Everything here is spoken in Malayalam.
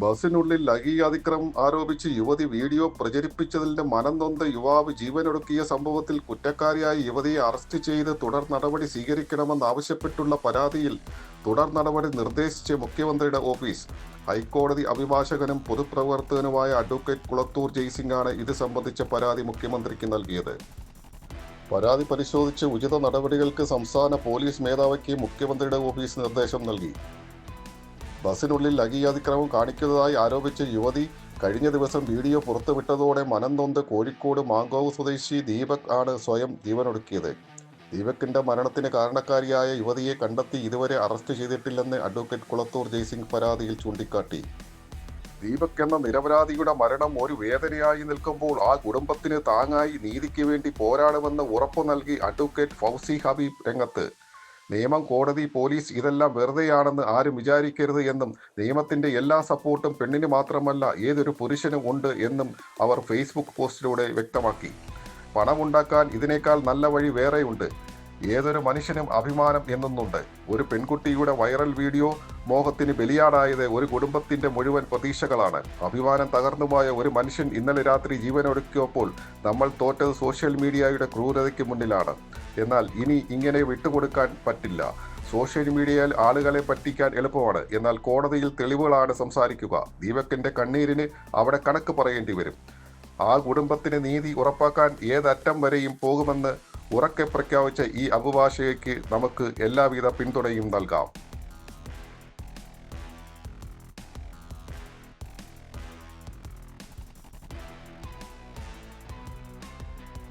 ബസിനുള്ളിൽ ലൈംഗിക അതിക്രമം ആരോപിച്ച് യുവതി വീഡിയോ പ്രചരിപ്പിച്ചതിന്റെ മനം നൊന്ത യുവാവ് ജീവനൊടുക്കിയ സംഭവത്തിൽ കുറ്റക്കാരിയായ യുവതിയെ അറസ്റ്റ് ചെയ്ത് തുടർ നടപടി സ്വീകരിക്കണമെന്നാവശ്യപ്പെട്ടുള്ള പരാതിയിൽ തുടർ നടപടി നിർദ്ദേശിച്ച് മുഖ്യമന്ത്രിയുടെ ഓഫീസ്. ഹൈക്കോടതി അഭിഭാഷകനും പൊതുപ്രവർത്തകനുമായ അഡ്വക്കേറ്റ് കുളത്തൂർ ജയ്സിംഗാണ് ഇത് സംബന്ധിച്ച പരാതി മുഖ്യമന്ത്രിക്ക് നൽകിയത്. പരാതി പരിശോധിച്ച് ഉചിത നടപടികൾക്ക് സംസ്ഥാന പോലീസ് മേധാവിക്ക് മുഖ്യമന്ത്രിയുടെ ഓഫീസ് നിർദ്ദേശം നൽകി. ബസിനുള്ളിൽ ലൈംഗികാതിക്രമം കാണിക്കുന്നതായി ആരോപിച്ച യുവതി കഴിഞ്ഞ ദിവസം വീഡിയോ പുറത്തുവിട്ടതോടെ മനം നൊന്ത് കോഴിക്കോട് മാങ്കോവ് സ്വദേശി ദീപക് ആണ് സ്വയം ജീവനൊടുക്കിയത്. ദീപകിന്റെ മരണത്തിന് കാരണക്കാരിയായ യുവതിയെ കണ്ടെത്തി ഇതുവരെ അറസ്റ്റ് ചെയ്തിട്ടില്ലെന്ന് അഡ്വക്കേറ്റ് കുളത്തൂർ ജയ്സിംഗ് പരാതിയിൽ ചൂണ്ടിക്കാട്ടി. ദീപക് എന്ന നിരപരാധിയുടെ മരണം ഒരു വേദനയായി നിൽക്കുമ്പോൾ ആ കുടുംബത്തിന് താങ്ങായി നീതിക്ക് വേണ്ടി പോരാടുമെന്ന് ഉറപ്പു നൽകി അഡ്വക്കേറ്റ് ഫൗസി ഹബീബ് രംഗത്ത്. നിയമം, കോടതി, പോലീസ് ഇതെല്ലാം വെറുതെയാണെന്ന് ആരും വിചാരിക്കരുത് എന്നും നിയമത്തിന്റെ എല്ലാ സപ്പോർട്ടും പെണ്ണിന് മാത്രമല്ല ഏതൊരു പുരുഷനും ഉണ്ട് എന്നും അവർ ഫേസ്ബുക്ക് പോസ്റ്റിലൂടെ വ്യക്തമാക്കി. പണമുണ്ടാക്കാൻ ഇതിനേക്കാൾ നല്ല വഴി വേറെയുണ്ട്. ഏതൊരു മനുഷ്യനും അഭിമാനം എന്നുണ്ട്. ഒരു പെൺകുട്ടിയുടെ വൈറൽ വീഡിയോ മോഹത്തിന് ബലിയാടായത് ഒരു കുടുംബത്തിന്റെ മുഴുവൻ പ്രതീക്ഷകളാണ്. അഭിമാനം തകർന്നുപോയ ഒരു മനുഷ്യൻ ഇന്നലെ രാത്രി ജീവനൊടുക്കിയപ്പോൾ നമ്മൾ തോറ്റത് സോഷ്യൽ മീഡിയയുടെ ക്രൂരതയ്ക്ക് മുന്നിലാണ്. എന്നാൽ ഇനി ഇങ്ങനെ വിട്ടുകൊടുക്കാൻ പറ്റില്ല. സോഷ്യൽ മീഡിയയിൽ ആളുകളെ പറ്റിക്കാൻ എളുപ്പമാണ്, എന്നാൽ കോടതിയിൽ തെളിവുകളാണ് സംസാരിക്കുക. ദീപകിന്റെ കണ്ണീരിന് അവിടെ കണക്ക് പറയേണ്ടി വരും. ആ കുടുംബത്തിന് നീതി ഉറപ്പാക്കാൻ ഏതറ്റം വരെയും പോകുമെന്ന് ഉറക്കെ പ്രഖ്യാപിച്ച ഈ അഭിഭാഷകയ്ക്ക് നമുക്ക് എല്ലാവിധ പിന്തുണയും നൽകാം.